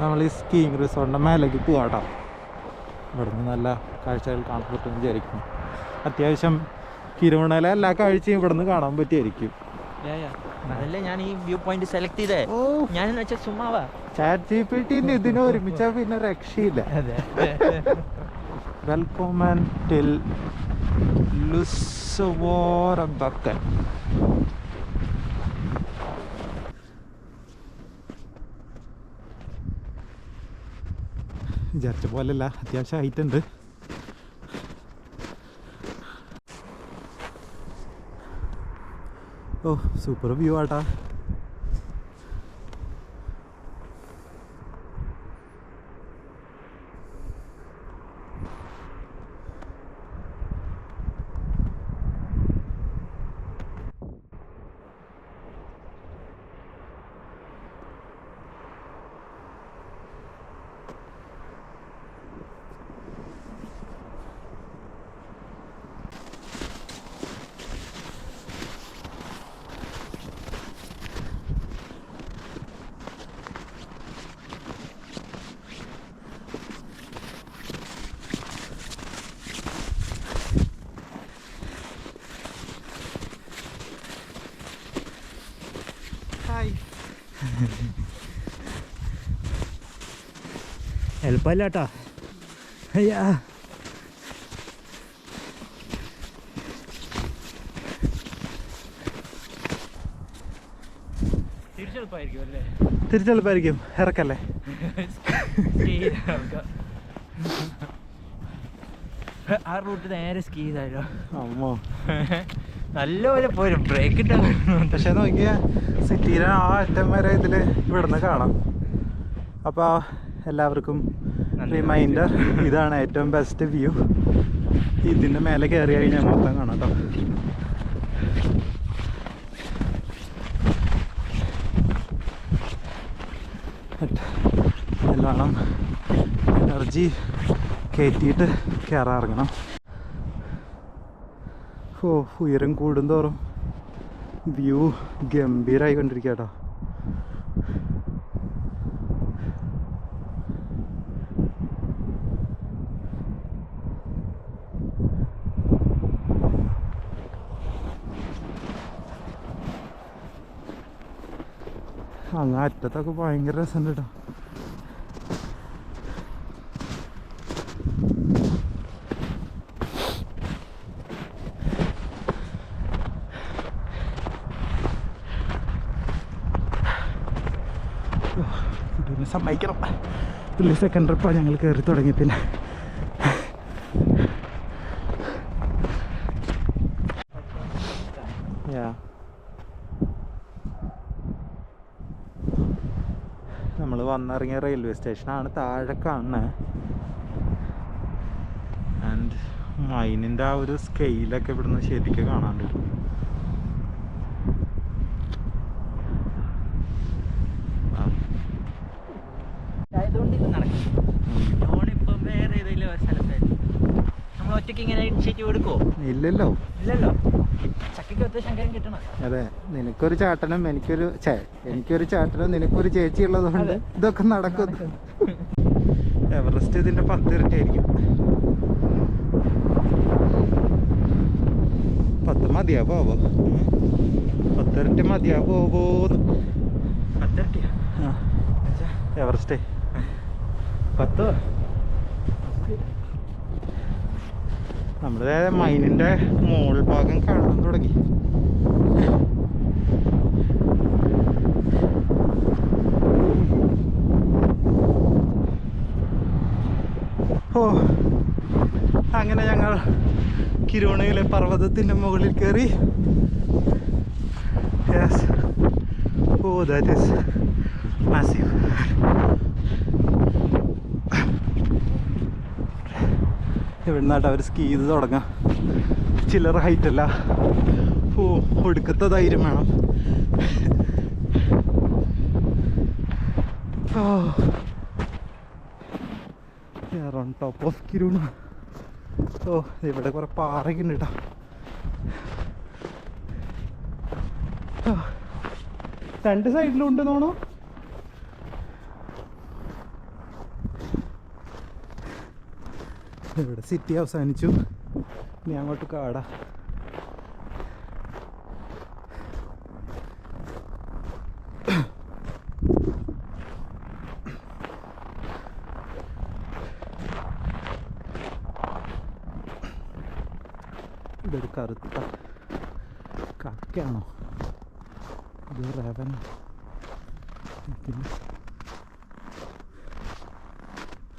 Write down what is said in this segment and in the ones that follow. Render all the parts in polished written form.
നമ്മൾ ഈ സ്കീയിങ് റിസോർട്ടിൻ്റെ മേലേക്ക് പോവാട്ടോ. ഇവിടുന്ന് നല്ല കാഴ്ചകൾ കാണാൻ പറ്റുമെന്ന് വിചാരിക്കുന്നു. അത്യാവശ്യം കിരുമണയിലെ എല്ലാ കാഴ്ചയും ഇവിടുന്ന് കാണാൻ പറ്റിയായിരിക്കും. അതല്ലേ ഞാൻ ഈ വ്യൂ പോയിന്റ് സെലക്ട് ചെയ്തേ. ഞാൻ വെച്ചാൽ ചുമ്മാവാ ചാറ്റ് GPT ഇതിനെ ഒരുമിച്ചാ പിന്നെ രക്ഷയില്ല. വെൽക്കം ടിൽ ലുസവോറബക്കൻ. വിചാരിച്ച പോലല്ല, അത്യാവശ്യം ഹൈറ്റ് ഉണ്ട്. ഓ സൂപ്പർ വ്യൂ ആട്ടാ. എളുപ്പമല്ലാട്ടാ. അയ്യാ തിരിച്ചെളുപ്പായിരിക്കും. ഇറക്കല്ലേ? ആ റൂട്ട് നേരെ സ്കീ ചെയ്താലോ. അമ്മോ നല്ലപോലെ പോരും, ബ്രേക്ക് ഇട്ടാ. പക്ഷെ നോക്കിയാൽ സിറ്റിയിലെ ആ അറ്റം വരെ ഇതിൽ ഇവിടുന്ന് കാണാം. അപ്പോൾ എല്ലാവർക്കും റിമൈൻഡർ, ഇതാണ് ഏറ്റവും ബെസ്റ്റ് വ്യൂ. ഇതിൻ്റെ മേലെ കയറി കഴിഞ്ഞാൽ മൊത്തം കാണാം കേട്ടോ. നല്ലോണം എനർജി കയറ്റിയിട്ട് കയറാറങ്ങണം. ഓ ഉയരം കൂടുന്തോറും വ്യൂ ഗംഭീരമായി കൊണ്ടിരിക്കുക കേട്ടോ. അങ്ങ് അറ്റത്തൊക്കെ ഭയങ്കര രസമുണ്ട് കേട്ടോ. സമ്മതിക്കണം, പുള്ളി സെക്കൻഡ് ട്രിപ്പാണ് ഞങ്ങൾ കയറി തുടങ്ങി. പിന്നെ നമ്മൾ വന്നിറങ്ങിയ റെയിൽവേ സ്റ്റേഷനാണ് താഴെ കാണുന്നത്. ആൻഡ് മൈനിൻ്റെ ആ ഒരു സ്കെയിലൊക്കെ ഇവിടുന്ന് ശരിക്കും കാണാണ്ട്. ഇല്ലല്ലോ അതെ, നിനക്കൊരു ചാട്ടനും എനിക്കൊരു ചാട്ടനും നിനക്കൊരു ചേച്ചി ഉള്ളത് കൊണ്ട് ഇതൊക്കെ നടക്കുന്നു. എവറസ്റ്റ് ഇതിന്റെ 10 ഇരട്ടിയായിരിക്കും. 10 മതിയാവോ? 10 ഇരട്ടി മതിയാവോ? 10 ഇരട്ടി എവറസ്റ്റ് 10. നമ്മുടെ മൈനിന്റെ മോൾ ഭാഗം കാണാൻ തുടങ്ങി. ഓ അങ്ങനെ ഞങ്ങൾ കിരുണയിലെ പർവ്വതത്തിന്റെ മുകളിൽ കയറി. Yes, oh that is massive. ഇവിടുന്നാട്ട് അവർ സ്കീ ചെയ്ത് തുടങ്ങാം. ചില്ലറ ഹൈറ്റല്ല, ഓ ഒടുക്കത്തെ ധൈര്യം വേണം. On top of Kiruna. ഓ ഇവിടെ കുറെ പാറയൊക്കെ ഉണ്ട് കേട്ടോ. രണ്ട് സൈഡിലും ഉണ്ട് തോന്നണു. ഇവിടെ സിറ്റി അവസാനിച്ചു, ഇനി അങ്ങോട്ട് കാടാ. ഇതൊരു കറുത്ത കാക്കയാണോ? ഇത് റേവനോ?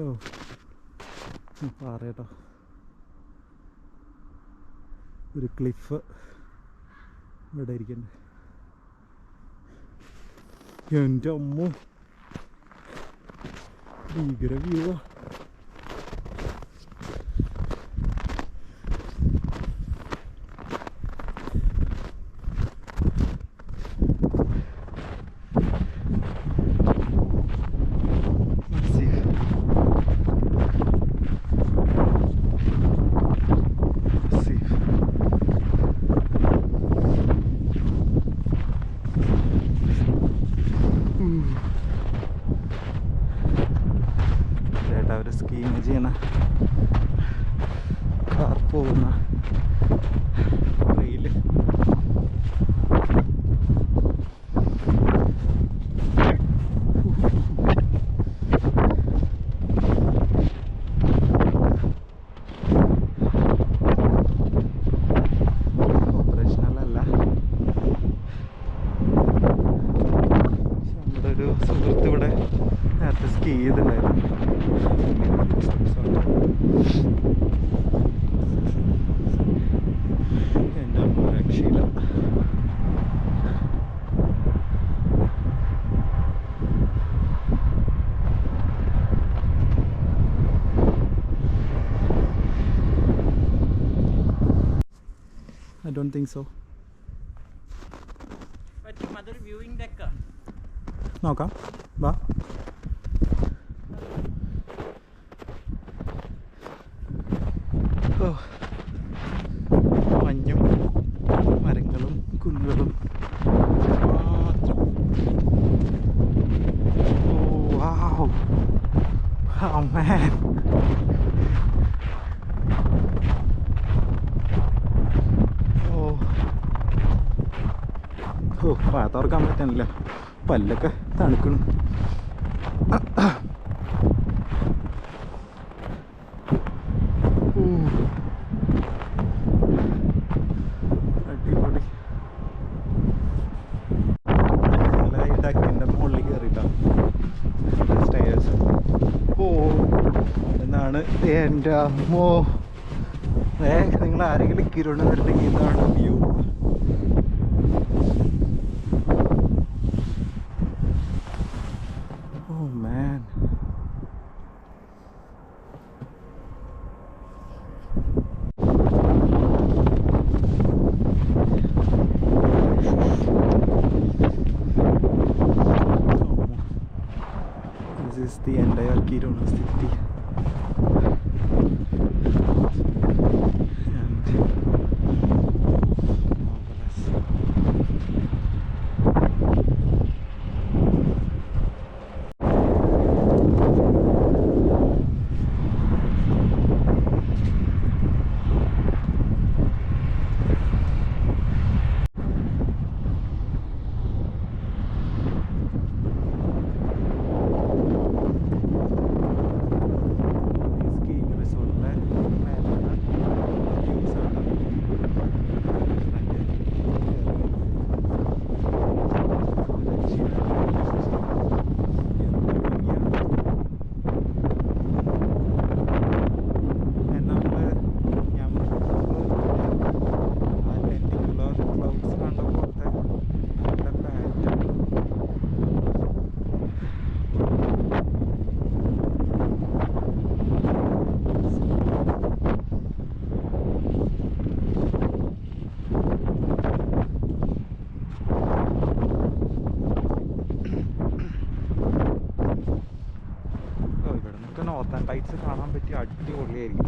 ഓ പാറ ഒരു ക്ലിഫ് ഇവിടെ ഇരിക്കണ്ടേ. എൻ്റെ അമ്മോ, ഭീകര വ്യൂവാ. അവർ സ്കീയിങ് ചെയ്യണ കാർ പോകുന്ന റെയില്. ഓപ്പറേഷണലല്ല. നമ്മുടെ ഒരു സുഹൃത്ത് ഇവിടെ നേരത്തെ സ്കീ ചെയ്തിട്ടുണ്ടായിരുന്നു. എൻ്റെ അമ്മ രക്ഷയില്ല. I don't think so. അതൊരു വ്യൂയിങ് ഡെക്കാ. നോക്കാം, വാ. മഞ്ഞും മരങ്ങളും കുന്നുകളും മാത്രം. ഓ വാവ്, oh man. ഓ വാ തുറക്കാൻ പറ്റണില്ല, പല്ലൊക്കെ തണുക്കണം. അടിപൊളി. ഈ ഡക്കിൻ്റെ മുകളിൽ കയറിയിട്ടാണ് സ്റ്റേഴ്സ്. ഓ എന്നാണ് എൻ്റെ അമ്മോ. നിങ്ങൾ ആരെങ്കിലും കിരുണ് വരണമെങ്കിൽ ഇതാണ് view. Oh man, this is the entire Kiruna city. And marvelous. Northern lights കാണാൻ പറ്റിയ അടിപൊളിയായിരിക്കും.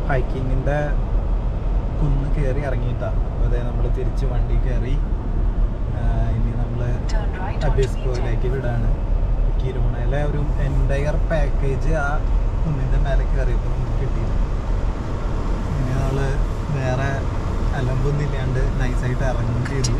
ഹൈക്കിങ്ങിൻ്റെ കുന്ന് കയറി ഇറങ്ങിയിട്ടാണ്. അപ്പോൾ അതായത് നമ്മൾ തിരിച്ച് വണ്ടി കയറി ഇനി നമ്മൾ അബിസ്കോയിലേക്ക് വിടാണ്. കിരുണയിലെ ഒരു എൻറ്റയർ പാക്കേജ് ആ കുന്നിൻ്റെ മേലെ കയറിയപ്പോൾ നമുക്ക് കിട്ടിയില്ല. ഇനി നമ്മൾ വേറെ അലമ്പൊന്നും ഇല്ലാണ്ട് നൈസായിട്ട് ഇറങ്ങുകയും ചെയ്തു.